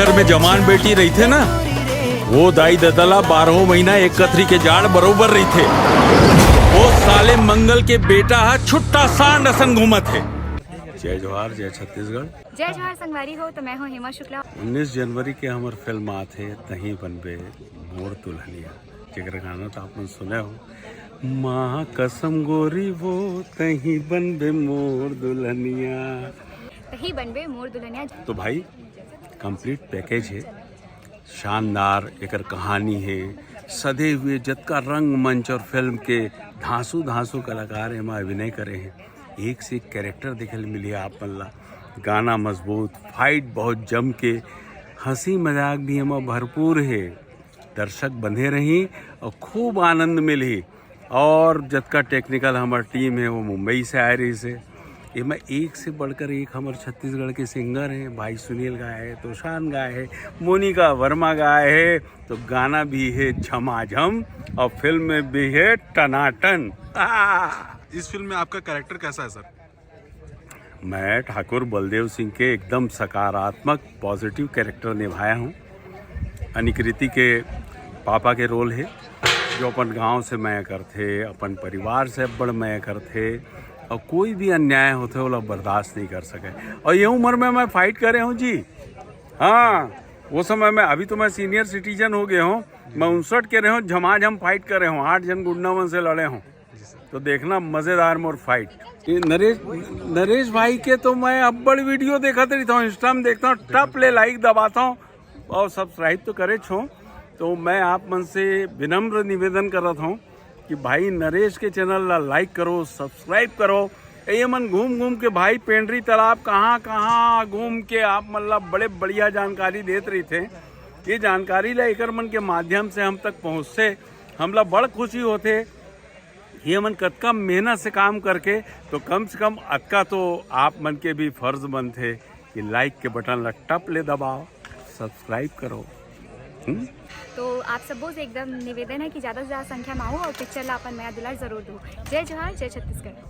घर में जवान बेटी रही थे ना, वो दाई ददला 12 महीना एक कथरी के जाड़ बरोबर रही थे। वो साले मंगल के बेटा छुट्टा सांड असन घूमत है। जय जोहार, जय छत्तीसगढ़। जय जोहार संगवारी हो, तो मैं हूँ हेमा शुक्ला। 19 जनवरी के हमार फिल्म आते तही बनबे मोर दुल्हनिया, जेकर गाना तो आपने सुने हो, माँ कसम गोरी वो तही बनबे मोर दुल्हनिया। तही बनबे मोर दुल्हनिया। तो भाई कंप्लीट पैकेज है, शानदार एकर कहानी है, सधे हुए जतका रंग मंच और फिल्म के धांसू धांसू कलाकार एमा अभिनय करे हैं। एक से एक कैरेक्टर देखे मिली आप मल्ला, गाना मजबूत, फाइट बहुत जम के, हंसी मजाक भी एमा भरपूर है। दर्शक बंधे रही और खूब आनंद मिली। और जतका टेक्निकल हमार टीम है वो मुंबई से आए रही से, इसमें एक से बढ़कर एक हमारे छत्तीसगढ़ के सिंगर हैं। भाई सुनील गाए है, तोशान गाए है, मोनिका वर्मा गाए है, तो गाना भी है झमाझम और फिल्म में भी है टनाटन। इस फिल्म में आपका कैरेक्टर कैसा है सर? मैं ठाकुर बलदेव सिंह के एकदम सकारात्मक पॉजिटिव कैरेक्टर निभाया हूँ। अनिकृति के पापा के रोल है, जो अपन गांव से मैं करते, अपन परिवार से बड़ मैं करते, और कोई भी अन्याय होते वो लोग बर्दाश्त नहीं कर सके। और ये उम्र में मैं फाइट करे हूँ जी। हाँ, वो समय में, अभी तो मैं सीनियर सिटीजन हो गया हूँ, मैं 59 के रहे हूँ, झमाझम फाइट करे हूँ, 8 जन गुंडावन से लड़े हूँ। तो देखना मजेदार मोर फाइट। ये नरेश भाई के तो मैं अब बड़ी वीडियो देखा रहता हूँ, इंस्टा में देखता हूँ, टप ले लाइक दबाता हूँ और सब्सक्राइब तो करे छो। तो मैं आप मन से विनम्र निवेदन कर रहा हूँ कि भाई नरेश के चैनल ला लाइक करो, सब्सक्राइब करो। ये मन घूम घूम के भाई पेंड्री तालाब कहाँ कहाँ घूम के आप मतलब बड़े बढ़िया जानकारी देते रही थे। ये जानकारी ला एकर मन के माध्यम से हम तक पहुँचते, हमला बड़ खुशी होते। ये मन कतका मेहनत से काम करके, तो कम से कम अतका तो आप मन के भी फर्ज बनते कि लाइक के बटन ला टप ले दबाओ, सब्सक्राइब करो। तो आप सबों से एकदम निवेदन है कि ज़्यादा से ज़्यादा संख्या में आओ और पिक्चर ला अपन नया दुलार जरूर दो। जय जोहार, जय छत्तीसगढ़।